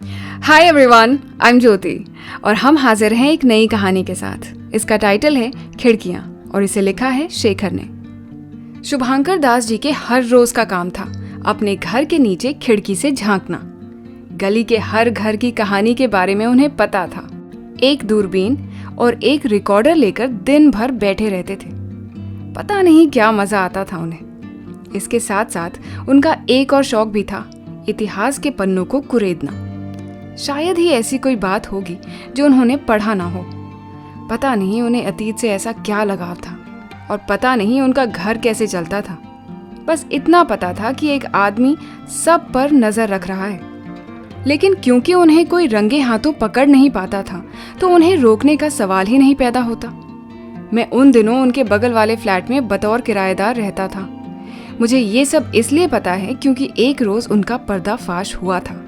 Hi everyone, I am ज्योति और हम हाजिर हैं एक नई कहानी के साथ। इसका टाइटल है खिड़कियां और इसे लिखा है शेखर ने। शुभांकर दास जी के हर रोज का काम था अपने घर के नीचे खिड़की से झांकना। गली के हर घर की कहानी के बारे में उन्हें पता था। एक दूरबीन और एक रिकॉर्डर लेकर दिन भर बैठे रहते थे। पता नहीं क्या मजा आता था उन्हें। इसके साथ साथ उनका एक और शौक भी था, इतिहास के पन्नों को कुरेदना। शायद ही ऐसी कोई बात होगी जो उन्होंने पढ़ा ना हो। पता नहीं उन्हें अतीत से ऐसा क्या लगाव था और पता नहीं उनका घर कैसे चलता था। बस इतना पता था कि एक आदमी सब पर नजर रख रहा है। लेकिन क्योंकि उन्हें कोई रंगे हाथों पकड़ नहीं पाता था तो उन्हें रोकने का सवाल ही नहीं पैदा होता। मैं उन दिनों उनके बगल वाले फ्लैट में बतौर किराएदार रहता था। मुझे ये सब इसलिए पता है क्योंकि एक रोज उनका पर्दाफाश हुआ था।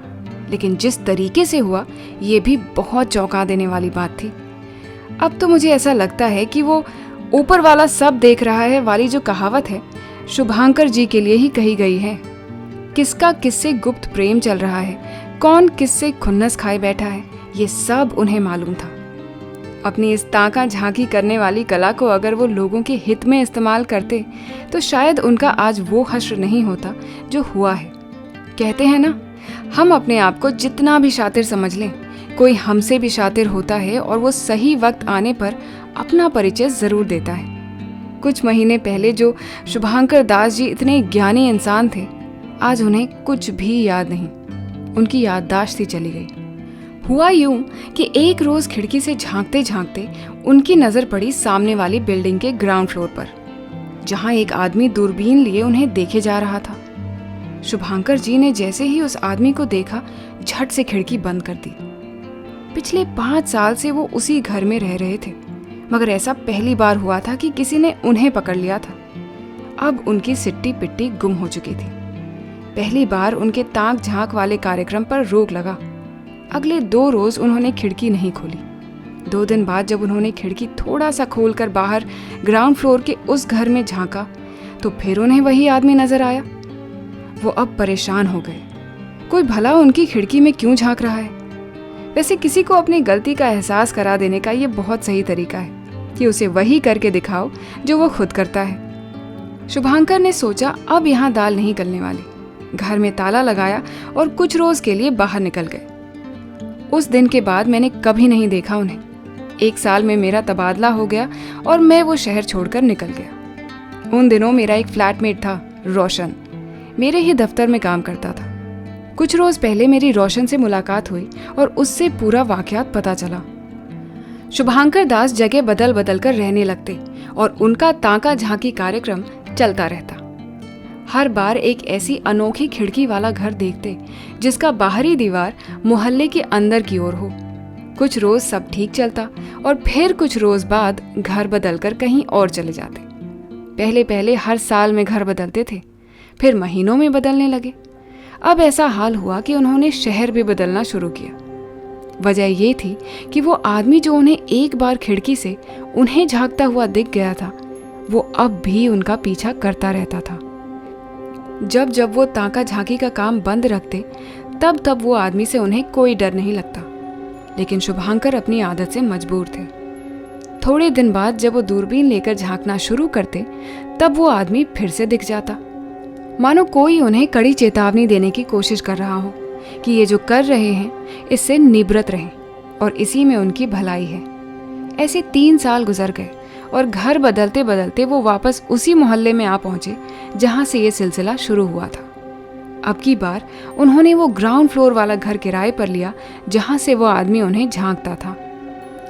लेकिन जिस तरीके से हुआ ये भी बहुत चौंका देने वाली बात थी। अब तो मुझे ऐसा लगता है कि वो ऊपर वाला सब देख रहा है वाली जो कहावत है शुभांकर जी के लिए ही कही गई है। किसका किससे गुप्त प्रेम चल रहा है, कौन किससे खुन्नस खाए बैठा है, ये सब उन्हें मालूम था। अपनी इस ताका झांकी करने वाली कला को अगर वो लोगों के हित में इस्तेमाल करते तो शायद उनका आज वो हश्र नहीं होता जो हुआ है। कहते हैं ना, हम अपने आप को जितना भी शातिर समझ लें, कोई हमसे भी शातिर होता है और वो सही वक्त आने पर अपना परिचय जरूर देता है। कुछ महीने पहले जो शुभांकर दास जी इतने ज्ञानी इंसान थे, आज उन्हें कुछ भी याद नहीं। उनकी याददाश्त ही चली गई। हुआ यूं कि एक रोज खिड़की से झांकते झांकते उनकी नजर पड़ी सामने वाली बिल्डिंग के ग्राउंड फ्लोर पर, जहां एक आदमी दूरबीन लिए उन्हें देखे जा रहा था। शुभांकर जी ने जैसे ही उस आदमी को देखा, झट से खिड़की बंद कर दी। पिछले 5 साल से वो उसी घर में रह रहे थे, मगर ऐसा पहली बार हुआ था कि किसी ने उन्हें पकड़ लिया था। अब उनकी सिट्टी पिट्टी गुम हो चुकी थी। पहली बार उनके ताक झांक वाले कार्यक्रम पर रोक लगा। अगले 2 रोज उन्होंने खिड़की नहीं खोली। 2 दिन बाद जब उन्होंने खिड़की थोड़ा सा खोलकर बाहर ग्राउंड फ्लोर के उस घर में झांका तो फिर उन्हें वही आदमी नजर आया। वो अब परेशान हो गए। कोई भला उनकी खिड़की में क्यों झांक रहा है? वैसे किसी को अपनी गलती का एहसास करा देने का ये बहुत सही तरीका है कि उसे वही करके दिखाओ जो वो खुद करता है। शुभांकर ने सोचा अब यहाँ दाल नहीं गलने वाली। घर में ताला लगाया और कुछ रोज के लिए बाहर निकल गए। उस दिन के बाद मैंने कभी नहीं देखा उन्हें। 1 साल में मेरा तबादला हो गया और मैं वो शहर छोड़कर निकल गया। उन दिनों मेरा एक फ्लैटमेट था, रोशन। मेरे ही दफ्तर में काम करता था। कुछ रोज पहले मेरी रोशन से मुलाकात हुई और उससे पूरा वाकयात पता चला। शुभांकर दास जगह बदल बदल कर रहने लगते और उनका ताका झांकी कार्यक्रम चलता रहता। हर बार एक ऐसी अनोखी खिड़की वाला घर देखते जिसका बाहरी दीवार मोहल्ले के अंदर की ओर हो। कुछ रोज सब ठीक चलता और फिर कुछ रोज बाद घर बदलकर कहीं और चले जाते। पहले पहले हर साल में घर बदलते थे, फिर महीनों में बदलने लगे। अब ऐसा हाल हुआ कि उन्होंने शहर भी बदलना शुरू किया। वजह ये थी कि वो आदमी जो उन्हें एक बार खिड़की से उन्हें झांकता हुआ दिख गया था, वो अब भी उनका पीछा करता रहता था। जब जब वो ताका झांकी का काम बंद रखते तब तब वो आदमी से उन्हें कोई डर नहीं लगता। लेकिन शुभांकर अपनी आदत से मजबूर थे। थोड़े दिन बाद जब वो दूरबीन लेकर झांकना शुरू करते तब वो आदमी फिर से दिख जाता, मानो कोई उन्हें कड़ी चेतावनी देने की कोशिश कर रहा हो कि ये जो कर रहे हैं इससे निवृत्त रहें और इसी में उनकी भलाई है। ऐसे 3 साल गुजर गए और घर बदलते बदलते वो वापस उसी मोहल्ले में आ पहुंचे जहां से ये सिलसिला शुरू हुआ था। अब की बार उन्होंने वो ग्राउंड फ्लोर वाला घर किराए पर लिया जहां से वो आदमी उन्हें झांकता था।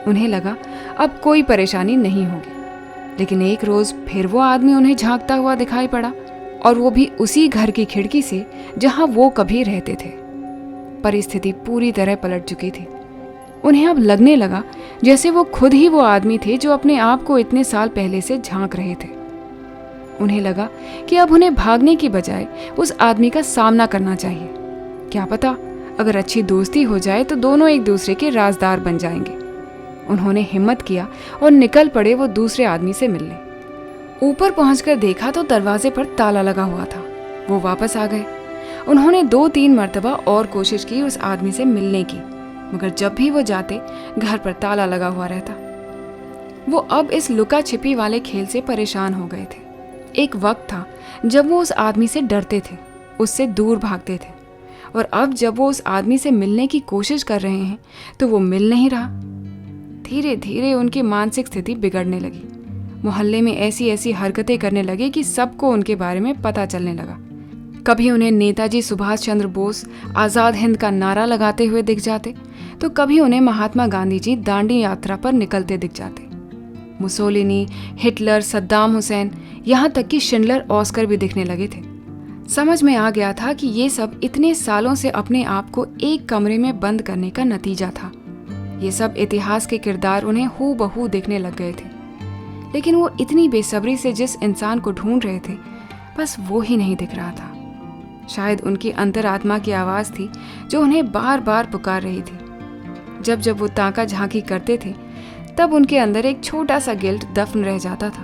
उन्हें लगा अब कोई परेशानी नहीं होगी। लेकिन एक रोज फिर वो आदमी उन्हें झांकता हुआ दिखाई पड़ा और वो भी उसी घर की खिड़की से जहां वो कभी रहते थे। परिस्थिति पूरी तरह पलट चुकी थी। उन्हें अब लगने लगा जैसे वो खुद ही वो आदमी थे जो अपने आप को इतने साल पहले से झांक रहे थे। उन्हें लगा कि अब उन्हें भागने की बजाय उस आदमी का सामना करना चाहिए। क्या पता अगर अच्छी दोस्ती हो जाए तो दोनों एक दूसरे के राजदार बन जाएंगे। उन्होंने हिम्मत किया और निकल पड़े वो दूसरे आदमी से मिलने। ऊपर पहुंचकर देखा तो दरवाजे पर ताला लगा हुआ था। वो वापस आ गए उन्होंने 2-3 मर्तबा और कोशिश की उस आदमी से मिलने की, मगर जब भी वो जाते घर पर ताला लगा हुआ रहता। वो अब इस लुका छिपी वाले खेल से परेशान हो गए थे। एक वक्त था जब वो उस आदमी से डरते थे, उससे दूर भागते थे, और अब जब वो उस आदमी से मिलने की कोशिश कर रहे हैं तो वो मिल नहीं रहा। धीरे धीरे उनकी मानसिक स्थिति बिगड़ने लगी। मोहल्ले में ऐसी ऐसी हरकतें करने लगे कि सबको उनके बारे में पता चलने लगा। कभी उन्हें नेताजी सुभाष चंद्र बोस आज़ाद हिंद का नारा लगाते हुए दिख जाते, तो कभी उन्हें महात्मा गांधी जी दांडी यात्रा पर निकलते दिख जाते। मुसोलिनी, हिटलर, सद्दाम हुसैन, यहाँ तक कि शिंडलर, ऑस्कर भी दिखने लगे थे। समझ में आ गया था कि ये सब इतने सालों से अपने आप को एक कमरे में बंद करने का नतीजा था। ये सब इतिहास के किरदार उन्हें हूबहू दिखने लग गए थे, लेकिन वो इतनी बेसब्री से जिस इंसान को ढूंढ रहे थे, बस वो ही नहीं दिख रहा था। शायद उनकी अंतरात्मा की आवाज़ थी जो उन्हें बार बार पुकार रही थी। जब जब वो ताका झांकी करते थे, तब उनके अंदर एक छोटा सा गिल्ट दफन रह जाता था,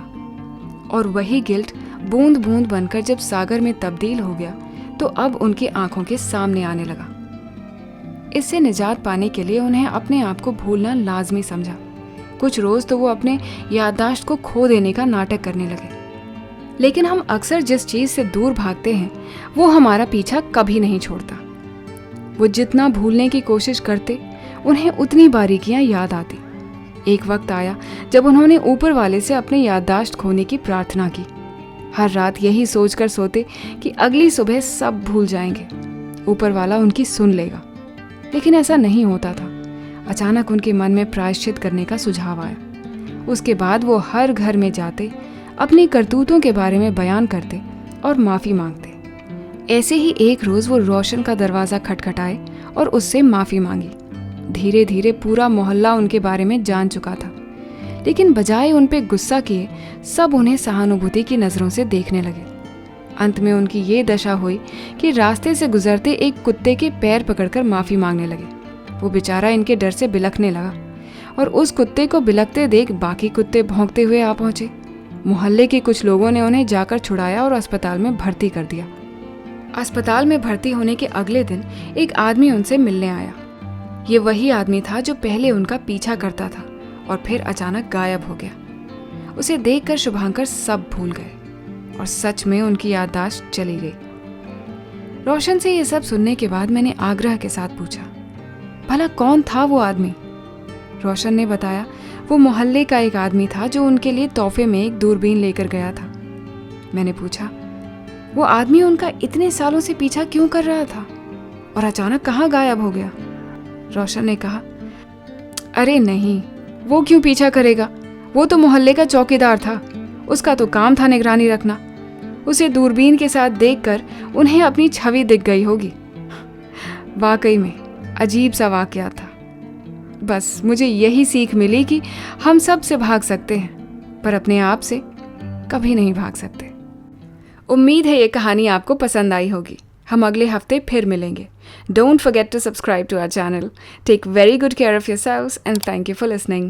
और वही गिल्ट बूंद बूंद बनकर जब सागर में तब्दील हो गया तो अब उनकी आंखों के सामने आने लगा। इससे निजात पाने के लिए उन्हें अपने आप को भूलना लाजमी समझा। कुछ रोज तो वो अपने याददाश्त को खो देने का नाटक करने लगे। लेकिन हम अक्सर जिस चीज से दूर भागते हैं वो हमारा पीछा कभी नहीं छोड़ता। वो जितना भूलने की कोशिश करते, उन्हें उतनी बारीकियां याद आती। एक वक्त आया जब उन्होंने ऊपर वाले से अपनी याददाश्त खोने की प्रार्थना की। हर रात यही सोचकर सोते कि अगली सुबह सब भूल जाएंगे, ऊपर वाला उनकी सुन लेगा। लेकिन ऐसा नहीं होता था। अचानक उनके मन में प्रायश्चित करने का सुझाव आया। उसके बाद वो हर घर में जाते, अपनी करतूतों के बारे में बयान करते और माफ़ी मांगते। ऐसे ही एक रोज़ वो रोशन का दरवाज़ा खटखटाए और उससे माफ़ी मांगी। धीरे धीरे पूरा मोहल्ला उनके बारे में जान चुका था, लेकिन बजाय उन पे गुस्सा किए सब उन्हें सहानुभूति की नज़रों से देखने लगे। अंत में उनकी ये दशा हुई कि रास्ते से गुजरते एक कुत्ते के पैर पकड़कर माफ़ी मांगने लगे। वो बेचारा इनके डर से बिलखने लगा, और उस कुत्ते को बिलखते देख बाकी कुत्ते भौंकते हुए आ पहुंचे। मोहल्ले के कुछ लोगों ने उन्हें जाकर छुड़ाया और अस्पताल में भर्ती कर दिया। अस्पताल में भर्ती होने के अगले दिन एक आदमी उनसे मिलने आया। ये वही आदमी था जो पहले उनका पीछा करता था और फिर अचानक गायब हो गया। उसे देखकर शुभांकर सब भूल गए और सच में उनकी याददाश्त चली गई। रोशन से ये सब सुनने के बाद मैंने आग्रह के साथ पूछा, भला कौन था वो आदमी? रोशन ने बताया, वो मोहल्ले का एक आदमी था जो उनके लिए तोहफे में एक दूरबीन लेकर गया था। मैंने पूछा, वो आदमी उनका इतने सालों से पीछा क्यों कर रहा था और अचानक कहाँ गायब हो गया? रोशन ने कहा, अरे नहीं, वो क्यों पीछा करेगा? वो तो मोहल्ले का चौकीदार था, उसका तो काम था निगरानी रखना। उसे दूरबीन के साथ देखकर उन्हें अपनी छवि दिख गई होगी। वाकई में अजीब सा वाकया था। बस मुझे यही सीख मिली कि हम सब से भाग सकते हैं, पर अपने आप से कभी नहीं भाग सकते। उम्मीद है ये कहानी आपको पसंद आई होगी। हम अगले हफ्ते फिर मिलेंगे। Don't forget to subscribe to our channel. Take very good care of yourselves and thank you for listening.